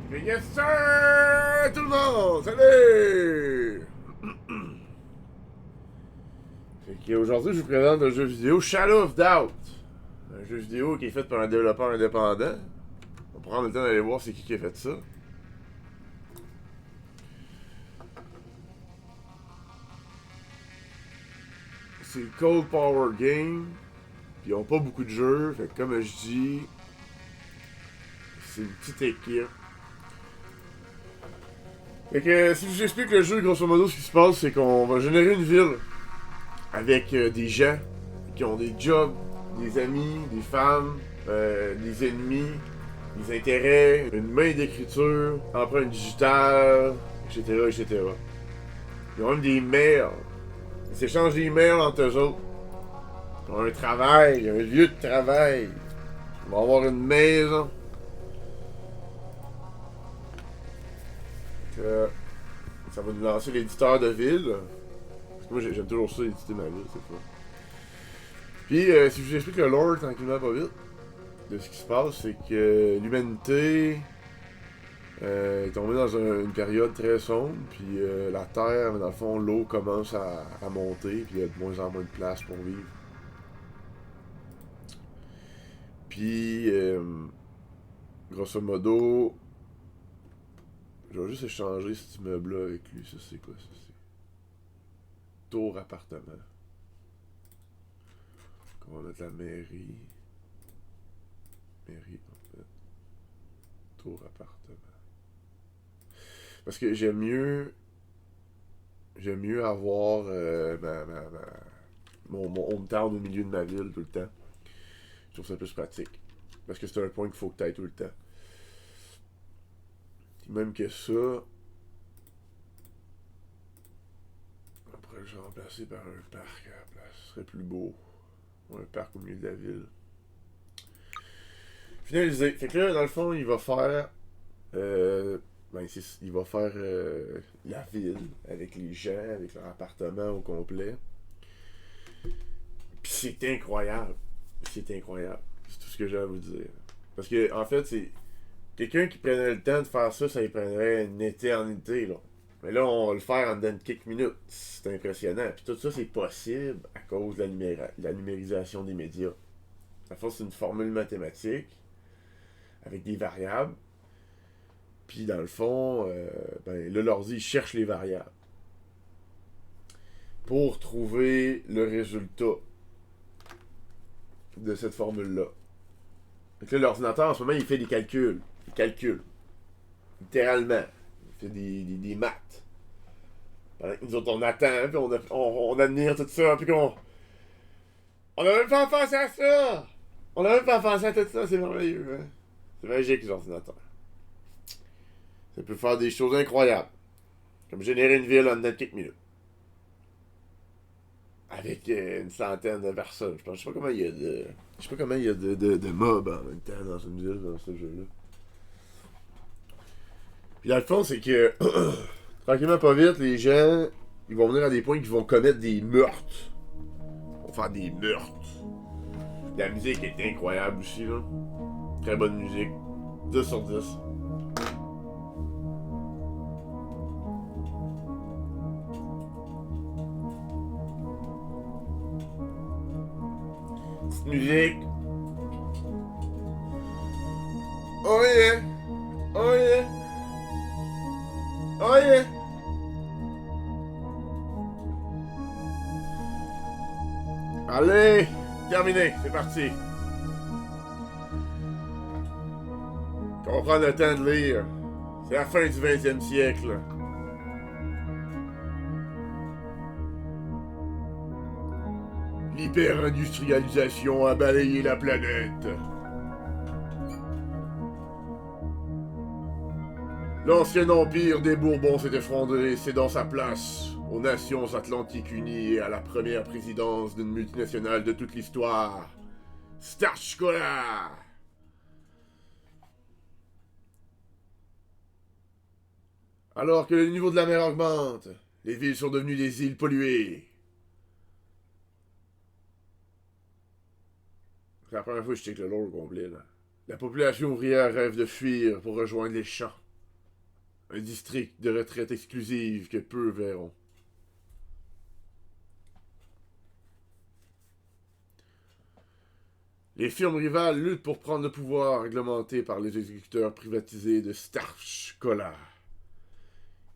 Yes sir! Tout le monde! Salut! Aujourd'hui, je vous présente un jeu vidéo Shadow of Doubt. Un jeu vidéo qui est fait par un développeur indépendant. On va prendre le temps d'aller voir c'est qui a fait ça. C'est Cold Power Game. Puis ils ont pas beaucoup de jeux. Fait que comme je dis, c'est une petite équipe. Fait que si je vous explique le jeu, grosso modo, ce qui se passe, c'est qu'on va générer une ville avec des gens qui ont des jobs, des amis, des femmes, des ennemis, des intérêts, une main d'écriture, empreinte digitale, etc., etc. Ils ont même des mails. Ils s'échangent des mails entre eux autres. Ils ont un travail, un lieu de travail. Ils vont avoir une maison. Que ça va nous lancer l'éditeur de ville. Parce que moi j'aime toujours ça, éditer ma ville, c'est quoi. Puis si je vous explique le lore tranquillement pas vite, de ce qui se passe, c'est que l'humanité est tombée dans une période très sombre, puis la Terre, dans le fond, l'eau commence à monter, puis il y a de moins en moins de place pour vivre. Puis, grosso modo, je vais juste échanger cet immeuble-là avec lui. Ça, c'est quoi, ça? C'est tour appartement. On va mettre la mairie. Mairie, en fait. Tour appartement. Parce que j'aime mieux avoir mon hometown au milieu de ma ville tout le temps. Je trouve ça plus pratique. Parce que c'est un point qu'il faut que tu ailles tout le temps. Puis même que ça, on pourrait le remplacer par un parc à la place. Ce serait plus beau. Un parc au milieu de la ville. Finalisé. Fait que là, dans le fond, il va faire. Il va faire la ville avec les gens, avec leur appartement au complet. Puis c'est incroyable. C'est incroyable. C'est tout ce que j'ai à vous dire. Parce que, en fait, c'est. Quelqu'un qui prenait le temps de faire ça, ça lui prendrait une éternité, là. Mais là, on va le faire en dedans de quelques minutes. C'est impressionnant. Puis tout ça, c'est possible à cause de la numérisation des médias. À force, c'est une formule mathématique avec des variables. Puis dans le fond, là, l'ordi, il cherche les variables pour trouver le résultat de cette formule-là. Donc là, l'ordinateur, en ce moment, il fait des calculs. Il calcule. Littéralement. Il fait des maths. Pendant que nous autres, on attend, puis on admire tout ça, puis qu'on... On n'a même pas pensé à ça! On n'a même pas pensé à tout ça, c'est merveilleux, hein? C'est magique, les ordinateurs. Ça peut faire des choses incroyables. Comme générer une ville en dedans de quelques minutes. Avec une centaine de personnes. Je sais pas comment il y a de. Je sais pas comment il y a de mobs en même temps dans une ville, dans ce jeu-là. Puis dans le fond, c'est que tranquillement pas vite, les gens ils vont venir à des points qu'ils vont commettre des meurtres. Ils vont faire des meurtres. La musique est incroyable aussi, là. Très bonne musique. 10 sur 10. Petite musique. Oh yeah! Oh yeah! Oh yeah! Allez! Terminé, c'est parti. On va prendre le temps de lire. C'est la fin du 20e siècle. L'hyper-industrialisation a balayé la planète. L'ancien empire des Bourbons s'est effondré, cédant sa place aux nations atlantiques unies et à la première présidence d'une multinationale de toute l'histoire, Starchkola. Alors que le niveau de la mer augmente, les villes sont devenues des îles polluées. C'est la première fois que je check le lore complet, là. La population ouvrière rêve de fuir pour rejoindre les champs. Un district de retraite exclusive que peu verront. Les firmes rivales luttent pour prendre le pouvoir réglementé par les exécuteurs privatisés de Starchkola,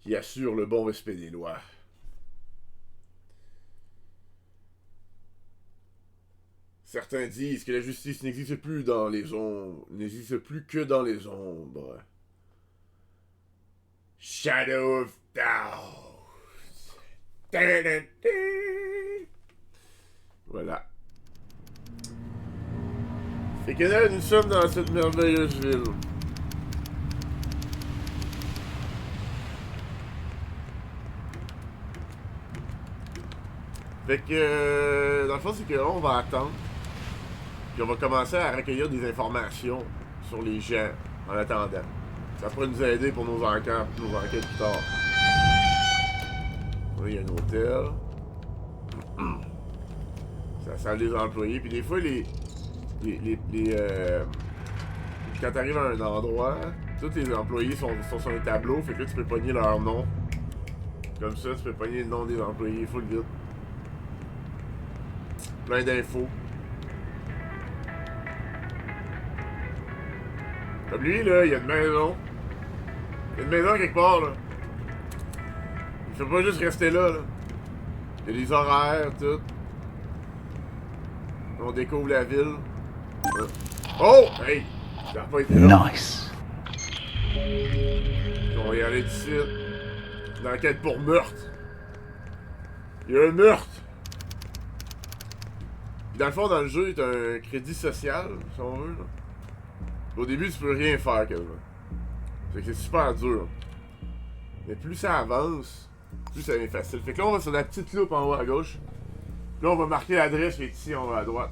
qui assurent le bon respect des lois. Certains disent que la justice n'existe plus dans les ombres, n'existe plus que dans les ombres. Shadow of Doubt. Voilà. Fait que là, nous sommes dans cette merveilleuse ville. Fait que, dans le fond, c'est que là, on va attendre. Puis on va commencer à recueillir des informations sur les gens en attendant. Ça pourrait nous aider pour nos enquêtes plus tard. Là, il y a un hôtel. Ça sent les employés. Puis des fois, quand t'arrives à un endroit, tous les employés sont sur un tableau. Fait que là, tu peux pogner leur nom. Comme ça, tu peux pogner le nom des employés full vite. Plein d'infos. Comme lui, là, il y a une maison. Il y a une maison quelque part, là. Il faut pas juste rester là, là. Il y a des horaires, tout. On découvre la ville. Oh! Hey! Ça n'a pas été là. Nice. On va y aller d'ici. Une enquête pour meurtre. Il y a un meurtre. Dans le fond, dans le jeu, il y a un crédit social, si on veut, là. Au début, tu peux rien faire, quasiment. C'est que c'est super dur. Mais plus ça avance, plus ça devient facile. Fait que là, on va sur la petite loupe en haut à gauche. Là, on va marquer l'adresse, et ici, on va à droite.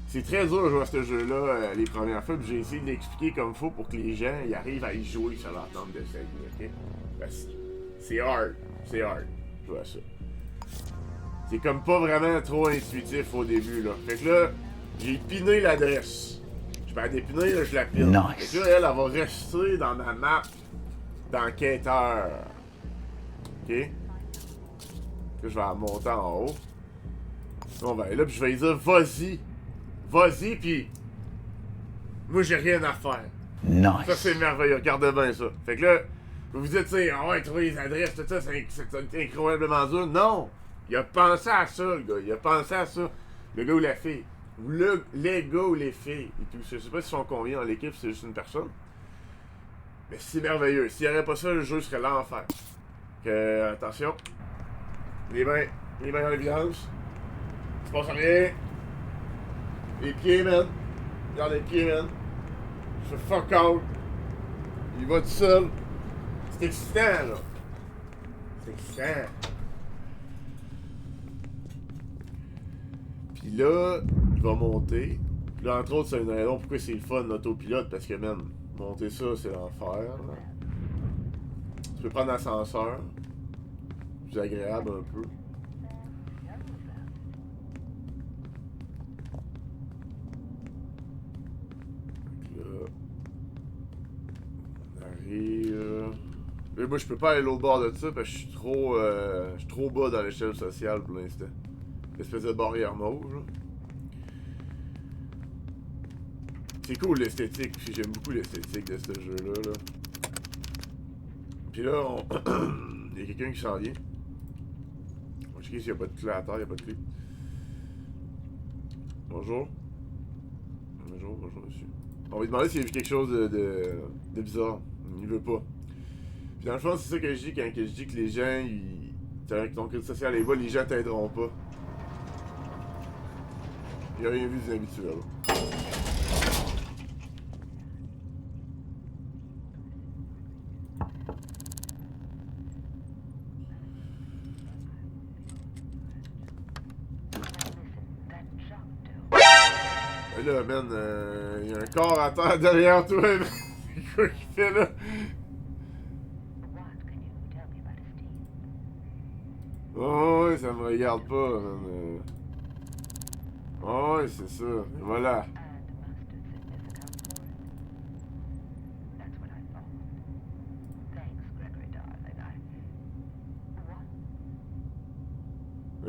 C'est très dur de jouer à ce jeu-là les premières fois, puis j'ai essayé de l'expliquer comme il faut pour que les gens y arrivent à y jouer sur leur tente d'essayer, ok? C'est hard. C'est hard. Jouer à ça. C'est comme pas vraiment trop intuitif au début, là. Fait que là, j'ai piné l'adresse. Je vais la dépiner, là, je la pine. Nice. Fait que là, elle va rester dans ma map d'enquêteur. Ok? Là, je vais la monter en haut. Là, on va aller là, puis je vais lui dire, vas-y. Vas-y, puis moi, j'ai rien à faire. Nice. Ça, c'est merveilleux. Regardez bien ça. Fait que là, vous vous dites, tu sais, ah ouais, trouver les adresses, tout ça, c'est incroyablement dur. Non! Il a pensé à ça, le gars. Il a pensé à ça. Le gars ou la fille. Les gars ou les filles. Et tout. Je sais pas s'ils sont combien dans l'équipe, c'est juste une personne. Mais c'est merveilleux. S'il n'y avait pas ça, le jeu serait l'enfer. Que, attention. Les mains en évidence. Il se passe rien. Les pieds, man. Regarde les pieds, man. Je fais fuck out. Il va tout seul. C'est excitant, là. C'est excitant. Puis là, il va monter. Puis là, entre autres, c'est une raison pourquoi c'est le fun, l'autopilote. Parce que, man, monter ça, c'est l'enfer. Là. Tu peux prendre l'ascenseur. Plus agréable un peu. Mais moi, je peux pas aller l'autre bord de ça parce que je suis trop bas dans l'échelle sociale pour l'instant. L'espèce de barrière mauve, là. C'est cool l'esthétique, j'aime beaucoup l'esthétique de ce jeu-là. Là. Puis là, il y a quelqu'un qui s'en vient. On va checker s'il n'y a pas de clé à terre, il n'y a pas de clé. Bonjour. Bonjour, monsieur. On va lui demander s'il a vu quelque chose de bizarre. Il veut pas. Puis dans le fond, c'est ça que je dis quand je dis que les gens, avec ton crédit social est bas, les gens t'aideront pas. Il a rien vu d'inhabituel. Et là, man, il y a un corps à terre derrière toi, man. C'est quoi qu'il fait là? Oh, ouais, ça me regarde pas, man. Oh, ouais, c'est ça. Et voilà.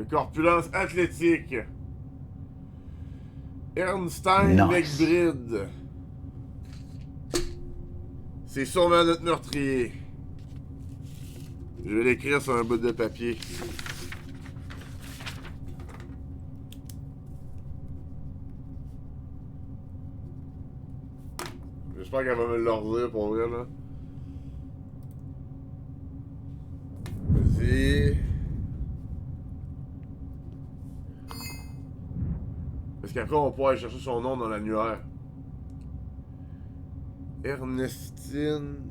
Corpulence athlétique. Ernstein Nice. Legbride. C'est sûrement notre meurtrier. Je vais l'écrire sur un bout de papier. J'espère qu'elle va me le redire pour vrai, là. Vas-y. Parce qu'après, on pourra aller chercher son nom dans l'annuaire. Ernestine...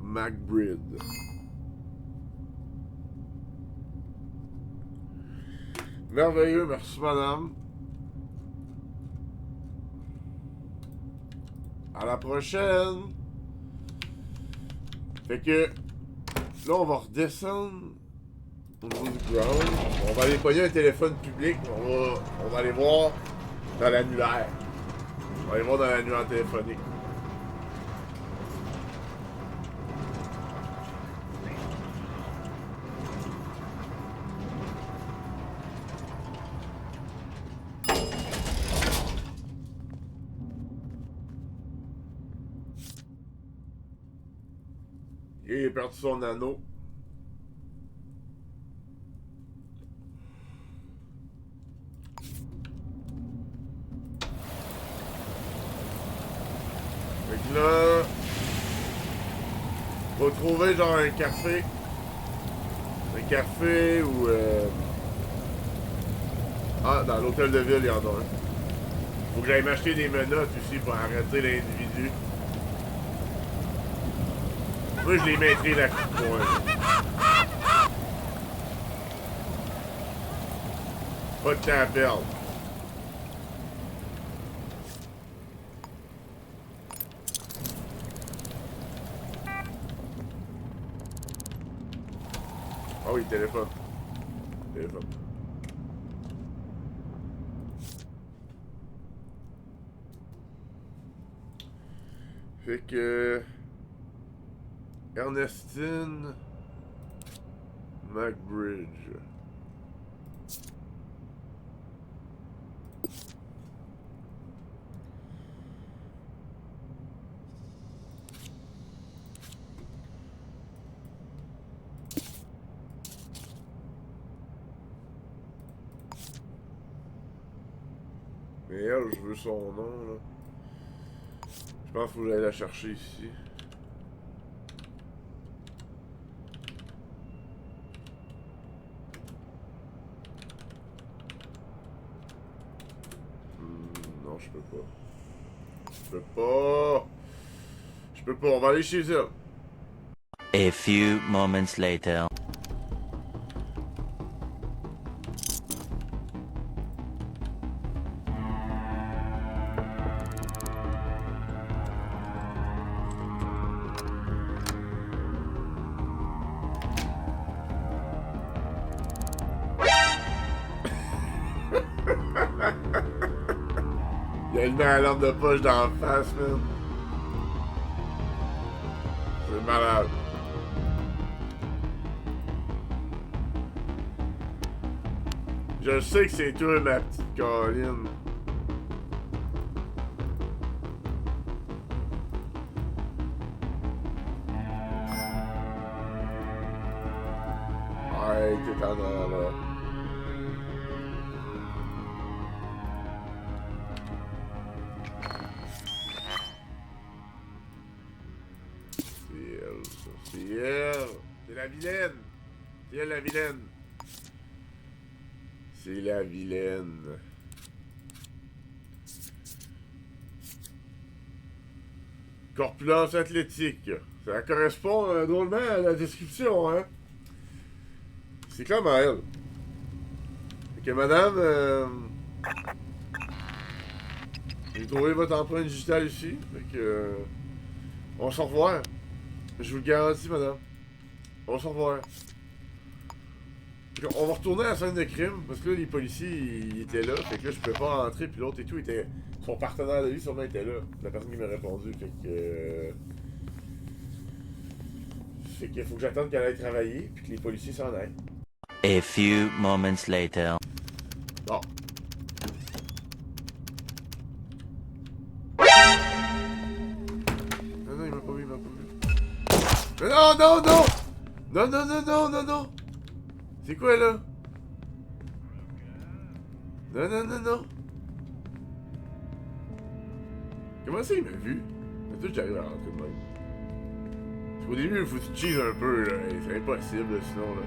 McBride. Merveilleux, merci madame. À la prochaine. Fait que là on va redescendre au niveau du ground. On va aller pogner un téléphone public. On va aller voir dans l'annulaire. On va aller voir dans l'annulaire téléphonique. Il a perdu son anneau. Fait que là, on va trouver genre un café. Un café ou... Ah, dans l'hôtel de ville, il y en a un. Faut que j'aille m'acheter des menottes aussi pour arrêter l'individu. Moi, je les mettrai là coup de poing. Pas de temps à perdre. Ah oui, téléphone. Téléphone. Fait que... Ernestine McBridge. Mais elle, je veux son nom, là. Je pense qu'il faut que j'aille la chercher ici. Non, je peux pas. Je peux pas. Je peux pas. On va aller chez elle. A few moments later. Il a allumé la lampe de poche dans la face, man. C'est malade. Je sais que c'est toi, ma petite Caroline. Ouais, t'es en avant là. C'est elle, ça. C'est elle. C'est la vilaine. C'est elle, la vilaine. C'est la vilaine. Corpulence athlétique. Ça correspond drôlement à la description, hein? C'est comme à elle. Fait que madame, j'ai trouvé votre empreinte digitale ici. Fait que, on va se revoir. Je vous le garantis, madame. On va se revoir. On va retourner à la scène de crime, parce que là, les policiers, ils étaient là, fait que là, je pouvais pas rentrer, puis l'autre et tout, était... Son partenaire de vie, sûrement, était là. La personne qui m'a répondu, fait que... Fait qu'il faut que j'attende qu'elle aille travailler, puis que les policiers s'en aillent. A few moments later. Bon. Non, non, il m'a pas vu, il m'a pas vu. Mais non, non, non! Non, non, non, non, non, non! C'est quoi, là? Non, non, non, non! Comment ça, il m'a vu? Mais tout, j'arrive à rentrer de même. Parce qu'au début, il faut que tu cheese un peu, là. C'est impossible, là, sinon, là.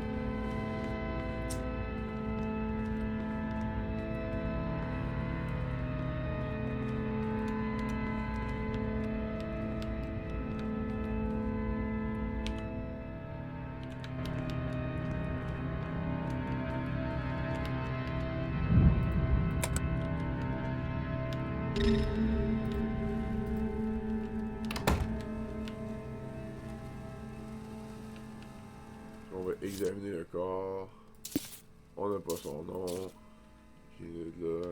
On va examiner le corps. On n'a pas son nom. Il est là.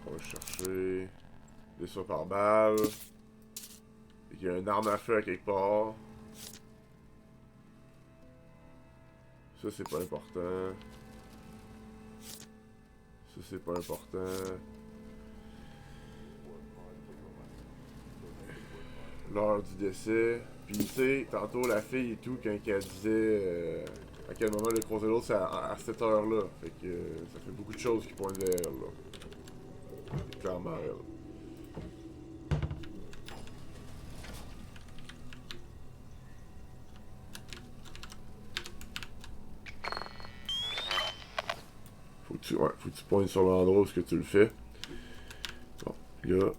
On va le chercher. Blessure par balle. Il y a une arme à feu à quelque part. Ça, c'est pas important. Ça, c'est pas important. L'heure du décès. Puis, tu sais, tantôt, la fille et tout, quand elle disait à quel moment le croiser l'autre, c'est à cette heure-là. Fait que ça fait beaucoup de choses qui pointent vers elle, là. C'est clairement elle. Faut que tu pointes sur l'endroit où ce que tu le fais. Bon, là.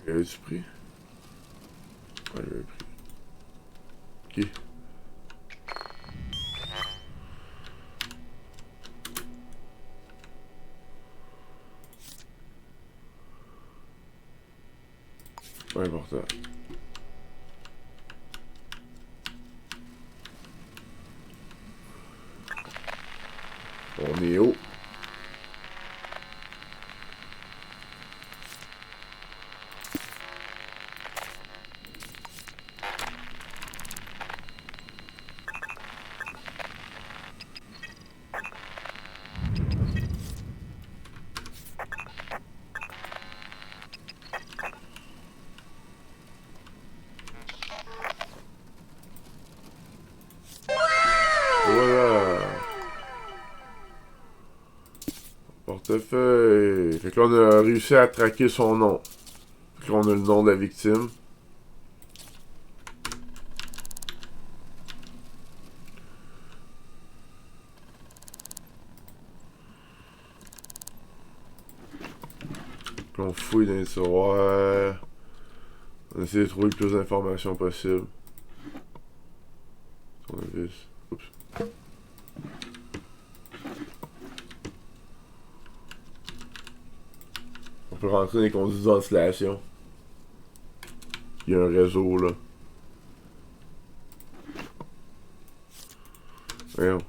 L'avais-tu pris? Ouais, je l'avais pris. Ok. Pas important. On est haut. Voilà. Portefeuille. Fait que là, on a réussi à traquer son nom. Fait que là, on a le nom de la victime. Puis on fouille dans les tiroirs. On essaie de trouver le plus d'informations possible. Tournevis. Oups. On peut rentrer dans les conduits de ventilation. Il y a un réseau là. Voyons.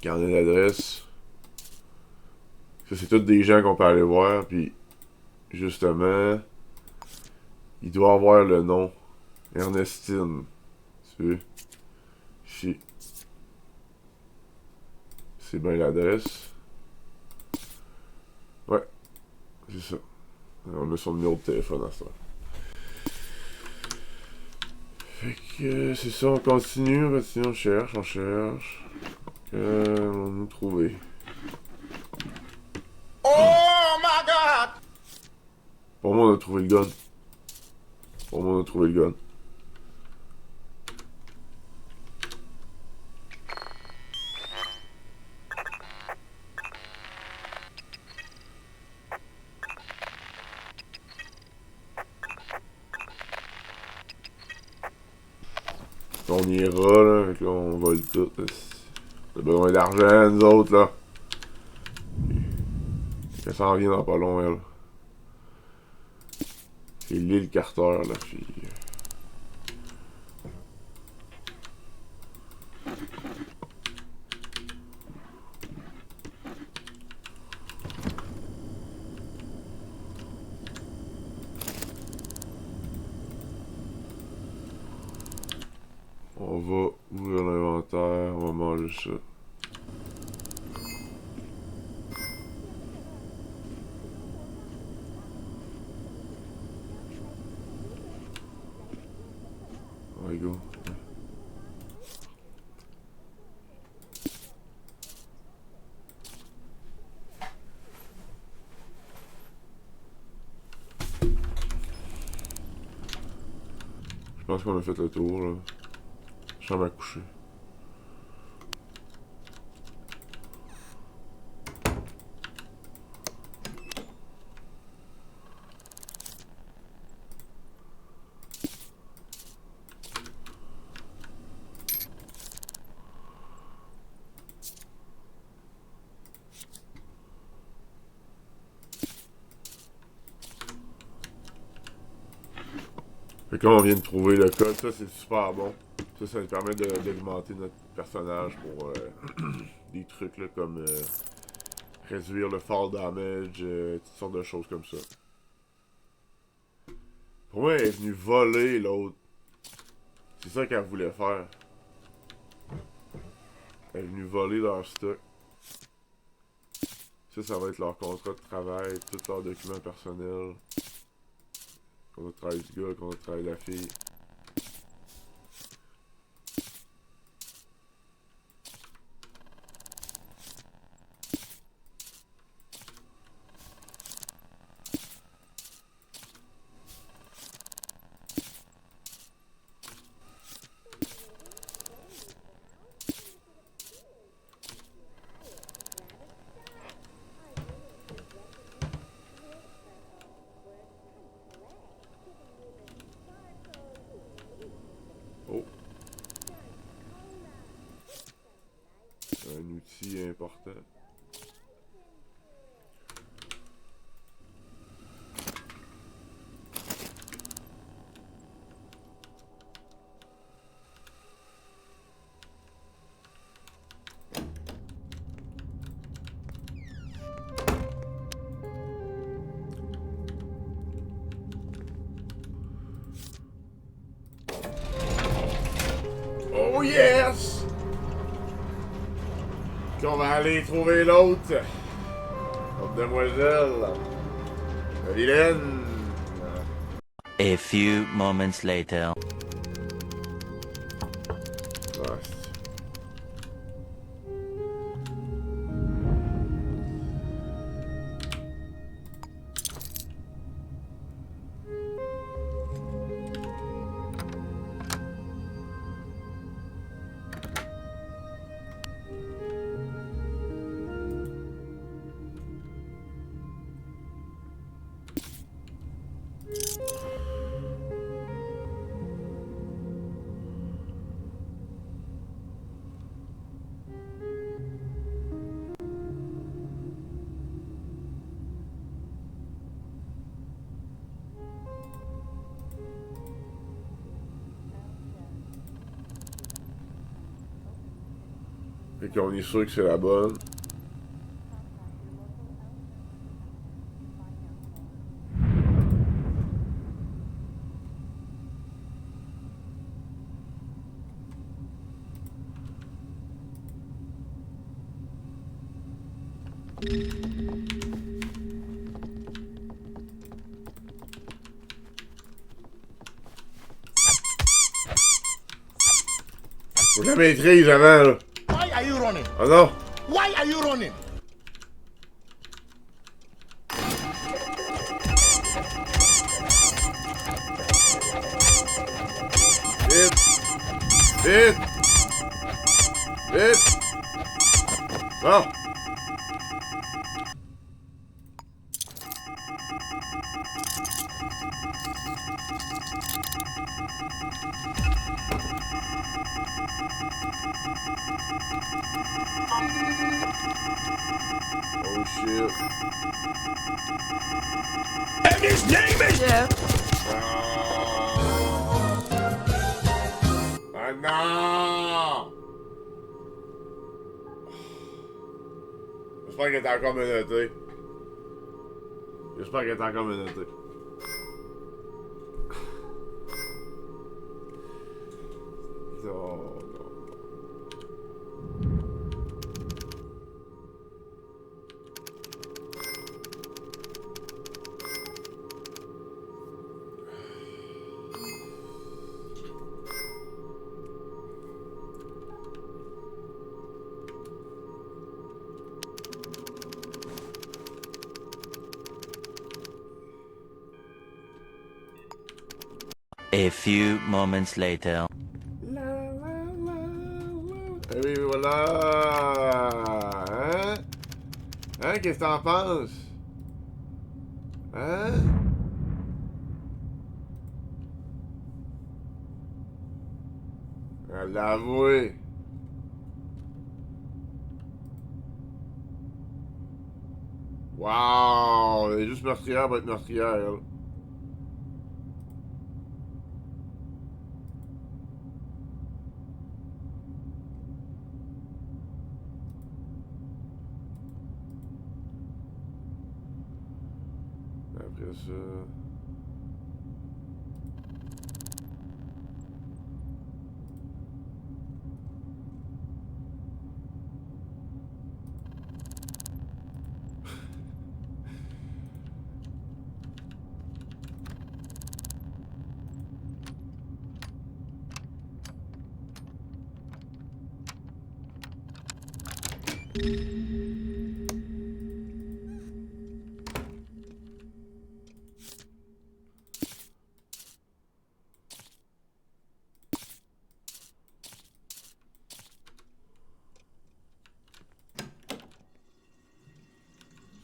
Carnet d'adresse. Ça, c'est tous des gens qu'on peut aller voir, puis justement, il doit avoir le nom. Ernestine. Tu veux? Ici. C'est bien l'adresse. Ouais, c'est ça. On a son numéro de téléphone à ça. Fait que c'est ça, on continue, on cherche, on cherche. On nous trouver. Oh my god! Pour moi, on a trouvé le gun. Pour moi, on a trouvé le gun. On ira, là, fait que là, on vole tout. On a besoin d'argent, nous autres, là. Elle s'en vient dans pas long, elle. C'est l'île Carter, la fille. On va ouvrir l'inventaire, on va manger ça. Ouais, go. Je pense qu'on a fait le tour, là. Chambre à coucher. Fait que là, on vient de trouver le code, ça c'est super bon. Ça nous permet d'augmenter notre personnage pour des trucs là, comme réduire le fall damage, toutes sortes de choses comme ça. Pour moi, elle est venue voler l'autre. C'est ça qu'elle voulait faire. Elle est venue voler leur stock. Ça va être leur contrat de travail, tous leurs documents personnels. Contrat de travail du gars, contrat de travail de la fille. Oh. Un outil important. Oh yes! Qu'on va aller trouver l'autre. L'autre demoiselle. La vilaine. A few moments later. Ah, fait qu'on est sûr que c'est la bonne. Faut que je la maîtrise avant, là. Why are you running? Ah non! Why are you running? Vite! Vite! Vite! Bon! Oh shit. And his name is Jeff. Ah non! J'espère qu'elle est encore menottée. J'espère qu'elle est encore menottée. Non, non. A few moments later. Eh oui, voilà! Hein? Hein? Qu'est-ce que t'en penses? Hein? Elle l'a avoué. Wow! Elle est juste meurtrière pour être meurtrière, elle. Après ça...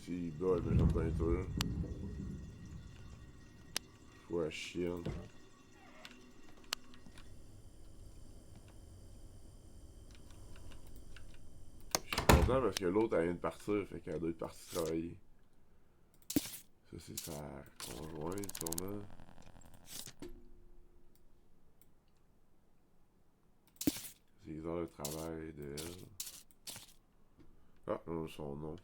Si, bah, mais j'aime bien toi. Faut à chienne. Je suis content parce que l'autre, elle vient de partir, fait qu'elle doit être partie travailler. Ça, c'est sa conjointe, sûrement. C'est les heures de travail de elle. Ah, non, son nom.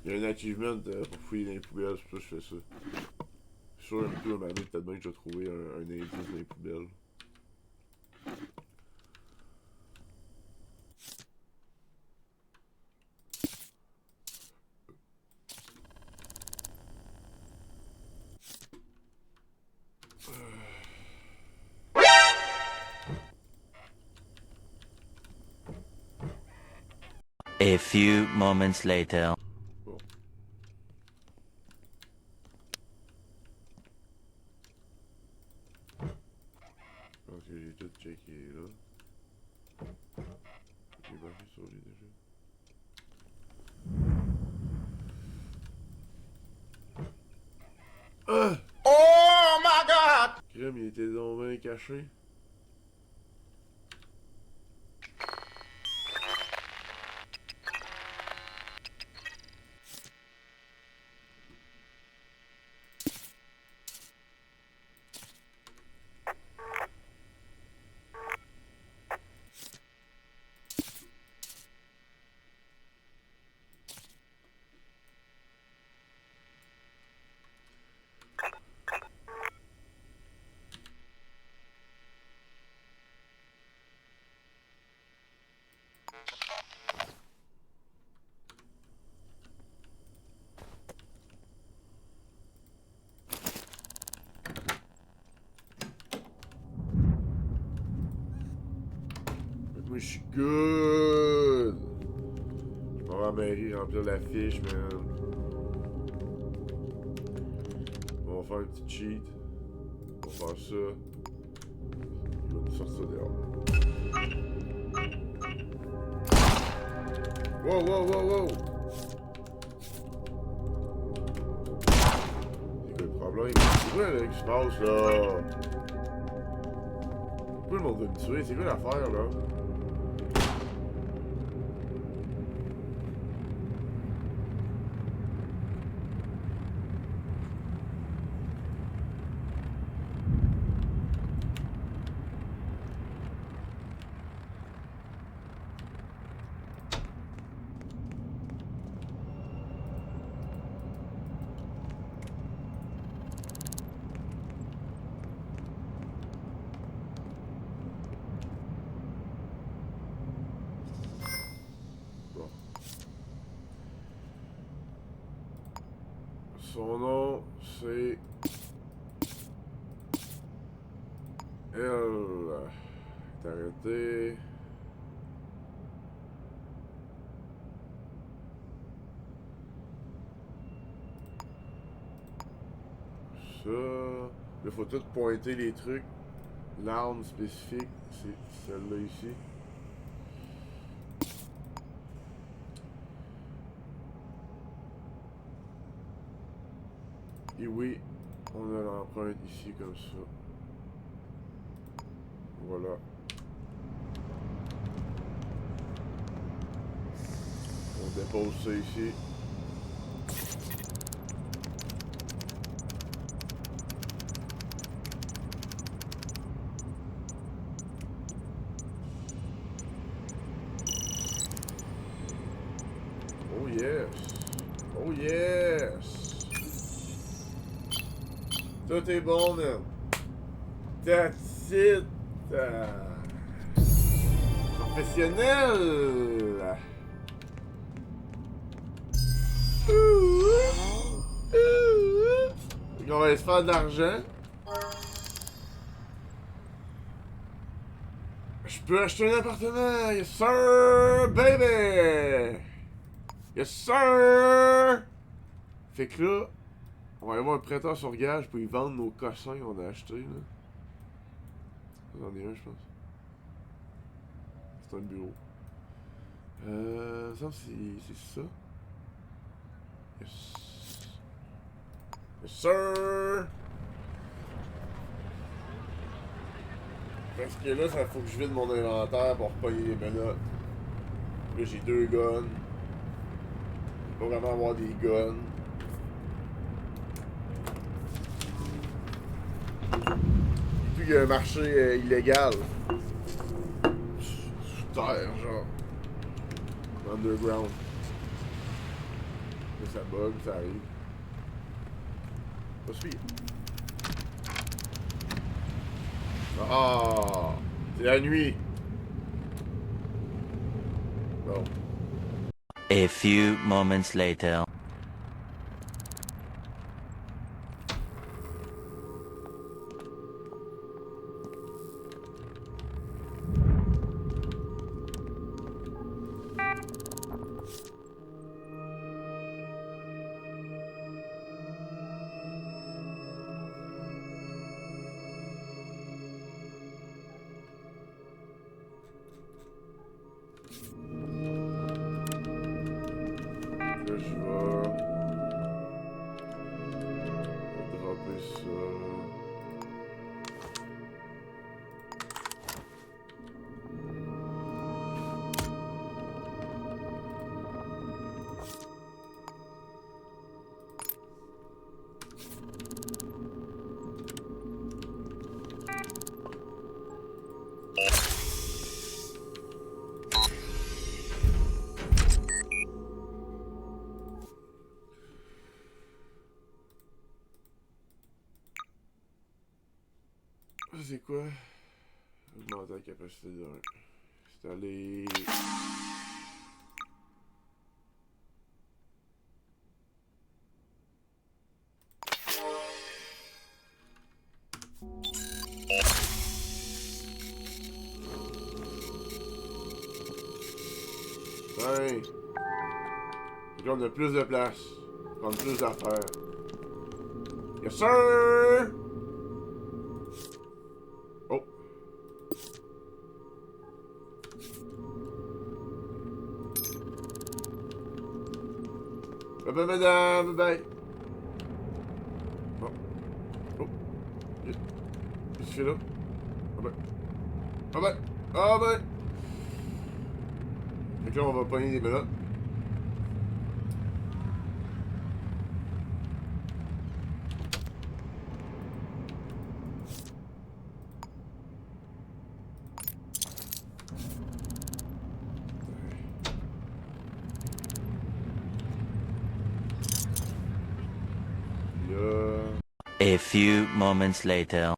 Il y a un achievement pour fouiller dans les poubelles, c'est pour ça que je fais ça. Je suis sûr un peu à ma peut-être bien que je vais trouver un indice dans les poubelles. A few moments later. Bon. Je pense que j'ai tout checké là. J'ai pas fait sur lui déjà. Ah! Oh my God! Crème, il était donc bien caché. Moi, je suis good! On va à la mairie remplir la fiche, man. faire un petit cheat. On va faire ça. Il va nous sortir dehors. Wow, wow, wow, wow! C'est quoi le problème? C'est quoi là, qui se passe là? Pourquoi le monde veut me tuer? C'est quoi l'affaire là? Son nom, c'est... Elle... T'as arrêté... Ça... Il faut tout pointer les trucs. L'arme spécifique, c'est celle-là ici. Et oui, on a l'empreinte ici comme ça. Voilà. On dépose ça ici. Oh yes! Oh yes! Tout est bon, man. That's it. Professionnel. On va se faire de l'argent. Je peux acheter un appartement. Yes, sir, baby. Yes, sir. Fait que là, on va aller voir un prêteur sur gage pour y vendre nos cossins qu'on a achetés, là. J'en ai un, je pense. C'est un bureau. Il me semble que c'est ça. Yes. Yes, sir! Parce que là, ça faut que je vide mon inventaire pour payer les menottes. Là, j'ai 2 guns. Je peux pas vraiment avoir des guns. Puis qu'il y a un marché illégal. Sous terre, genre. Underground. Là, ça bug, ça arrive. Pas suffire. Ah! C'est la nuit! Bon. A few moments later. Là, je vais dropper ça. Ça, c'est quoi? Augmenter la capacité d'un. Installer. Ouais. Donc là, on a plus de place. Prendre plus d'affaires. Yes, sir! Oh. Bye bye, madame, bye bye. Oh. Oh. Qu'est-ce que tu fais là? Ah ben. Ah ben. Ah ben. Fait que là, on va pogner des menottes. A few moments later.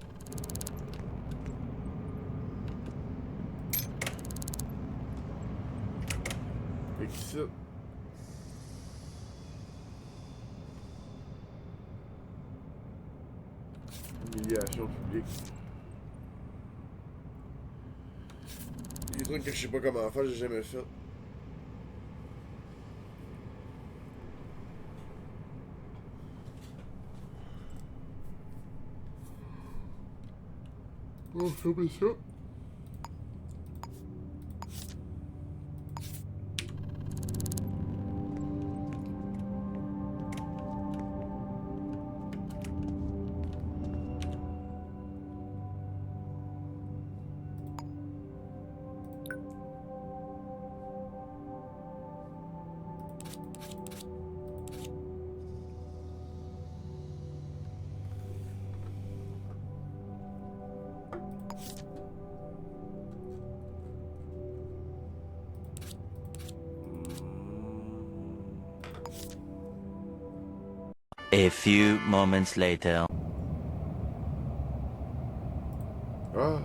Fait qu'ici... Humiliation publique. Des trucs que je sais pas comment faire, j'ai jamais fait. Oh, fermez ça. A few moments later. Ah.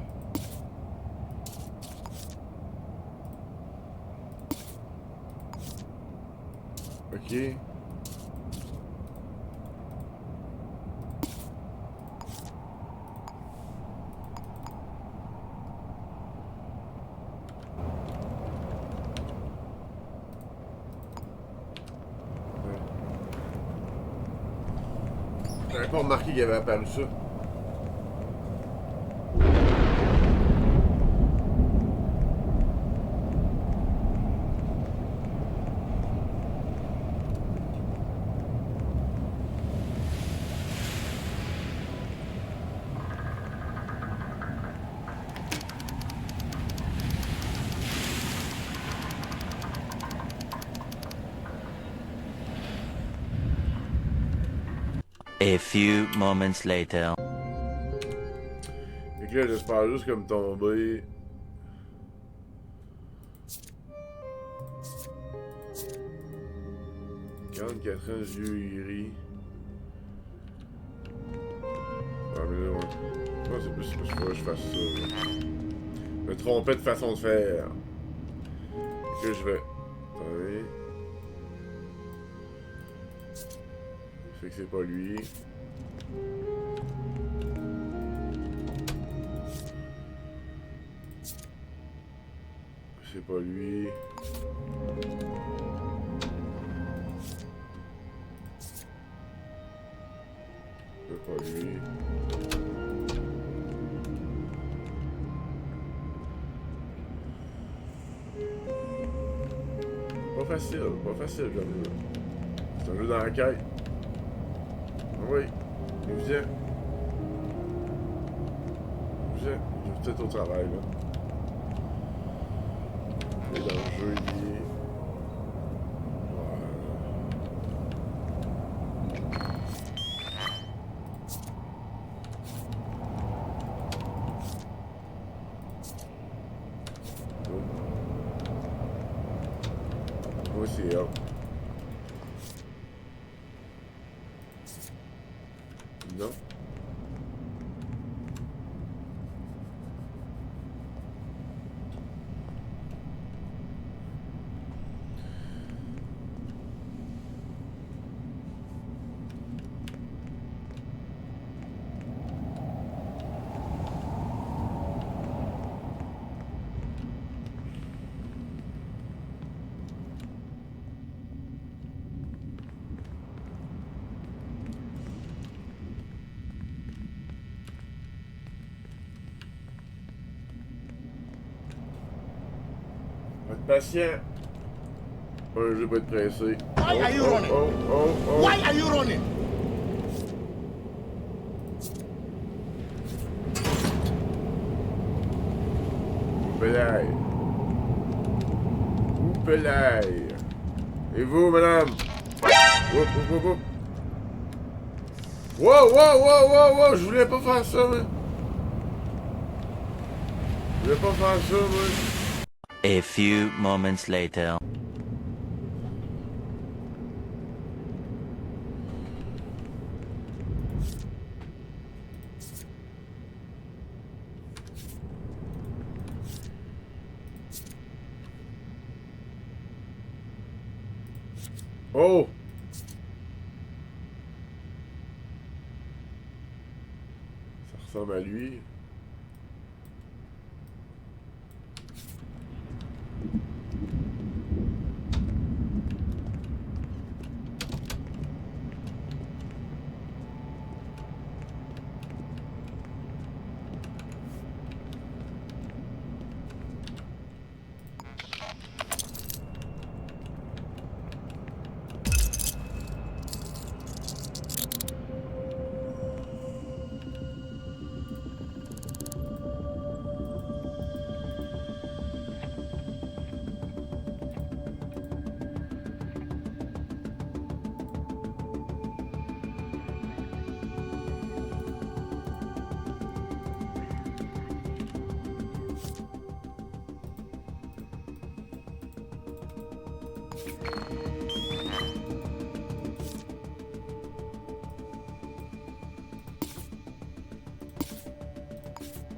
Ok. J'avais pas remarqué qu'il avait apparu ça. A few moments later. Fait que là, j'espère juste comme tomber. « 44 ans, yeux gris. » Ah, mais là, ouais. Ouais, c'est plus qu'il faut que je fasse ça. Je me trompais de façon de faire. Fait que là, je vais... Attendez. Fait que c'est pas lui. C'est pas lui. C'est pas lui. Pas facile comme jeu. C'est un jeu d'enquête. Ah oui, viens. Viens, je vais peut-être au travail là. Et dans le jeu, il est... Moi, c'est elle. Non. Patient. Ouais, je vais pas être pressé. Why are you running? Oh. Why are you running? Oupelaille. Oupelaille. Et vous, madame? Woup. Wow, je voulais pas faire ça, moi. Je voulais pas faire ça, moi. A few moments later. Oh! Ça ressemble à lui.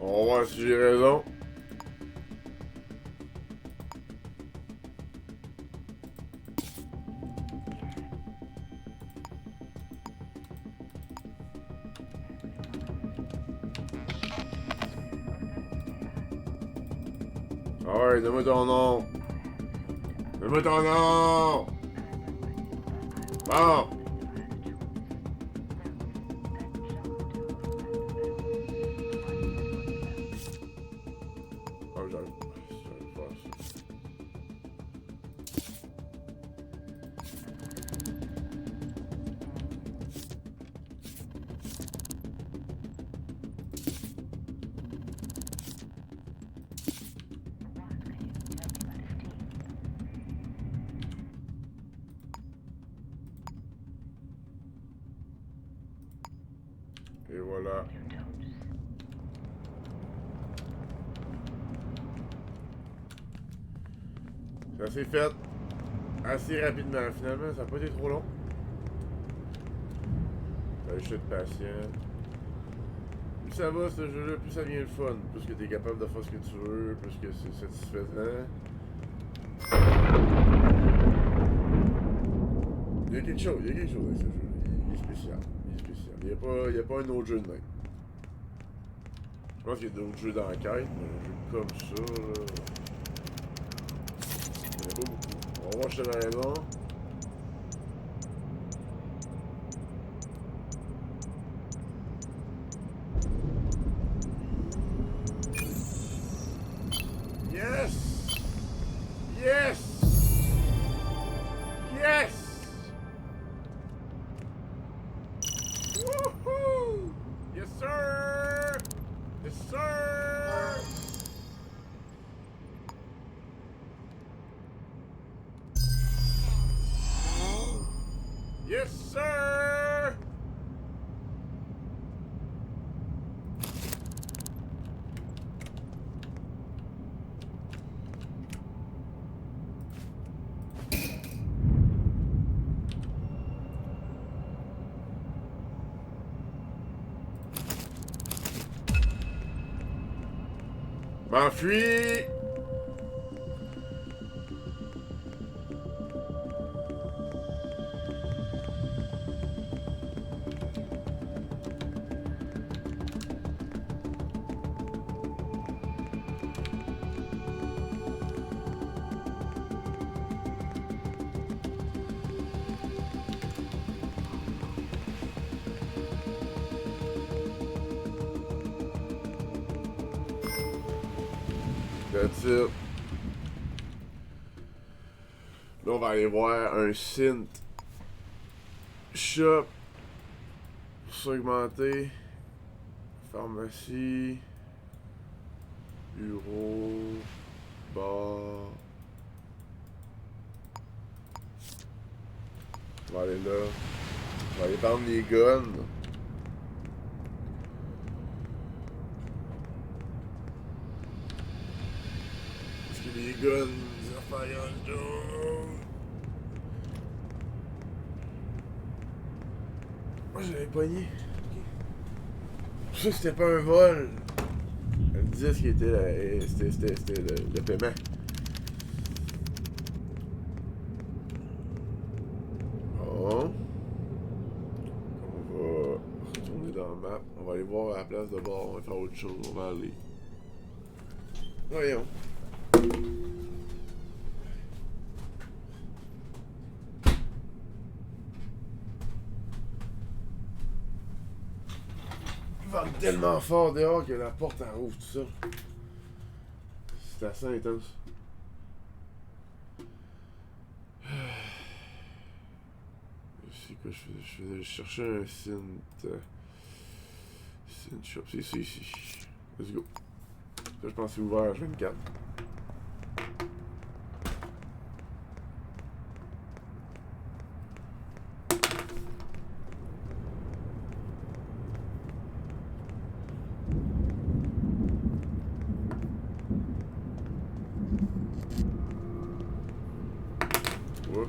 On va voir si j'ai raison. Ah ouais, donne-moi ton nom. Donne-moi ton nom. Bon. Oh, j'arrive pas. Et voilà. Ça s'est fait assez rapidement. Finalement, ça n'a pas été trop long. Je suis patient. Plus ça va ce jeu-là, plus ça devient le fun. Plus que tu es capable de faire ce que tu veux, plus que c'est satisfaisant. Il y a quelque chose avec ce jeu. Il est spécial. Il n'y a pas un autre jeu de même. Je pense qu'il y a d'autres jeux d'enquête, mais un jeu comme ça, là. Il n'y en a pas beaucoup. On va voir si j'ai raison. Yes! Yes! Yes! Woohoo! Yes, sir! Yes, sir! Yes, sir! M'enfuis! That's it. Là, on va aller voir un synth shop pour s'augmenter. Pharmacie. Bureau. Bar. On va aller là. On va aller vendre les guns. Parce que les guns, ça fait grand-chose. Moi j'avais pogné. Pour ça c'était pas un vol. Elle me disait ce qui était c'était le paiement. Bon. On va retourner dans la map. On va aller voir à la place de bord. On va faire autre chose. On va aller. Voyons. Il vente tellement fort dehors que la porte en rouvre tout ça. C'est assez intense. C'est quoi je cherchais un synth. Synth shop, c'est ici. Let's go. Ça, je pense que c'est ouvert à 24. Ouais.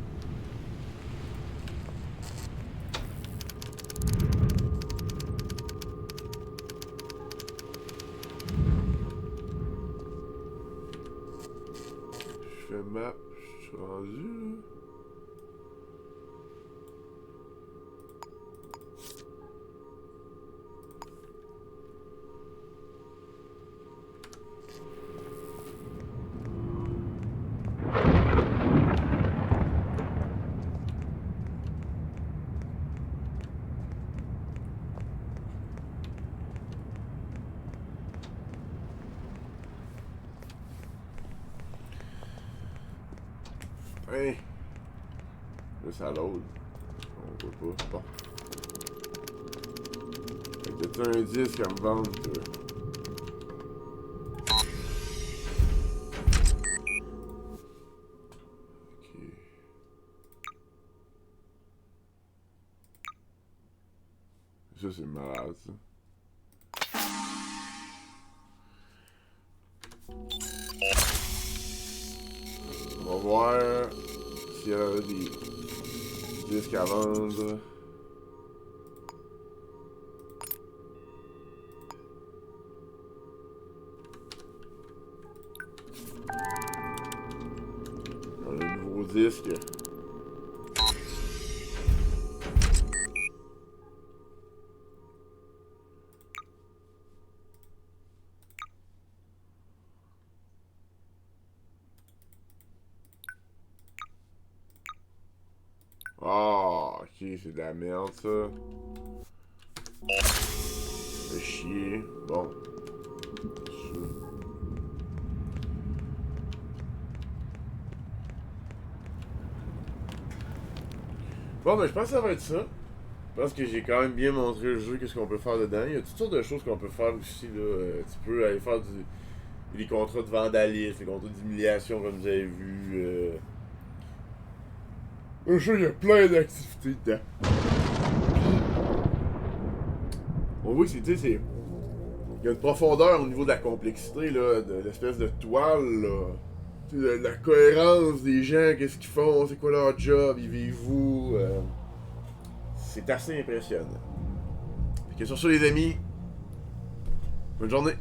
Je fais map, je suis rendu. Hey! Là, ça load. On voit pas. Bon. Fait que t'as un disque à me vendre, toi. Ok. Ça, c'est malade, ça. On va voir s'il y a des disques à vendre. On a un nouveau disque. Ah, ok, c'est de la merde ça. Fait chier. Bon. Bon, ben je pense que ça va être ça. Je pense que j'ai quand même bien montré le jeu, qu'est-ce qu'on peut faire dedans. Il y a toutes sortes de choses qu'on peut faire aussi, là. Tu peux aller faire des contrats de vandalisme, des contrats d'humiliation, comme vous avez vu. Le jeu, il y a plein d'activités dedans. On voit que c'est, tu sais, il y a une profondeur au niveau de la complexité, là, de l'espèce de toile, là. Tu sais, de la cohérence des gens, qu'est-ce qu'ils font, c'est quoi leur job, ils vivent où. C'est assez impressionnant. Fait que sur ça, les amis, bonne journée.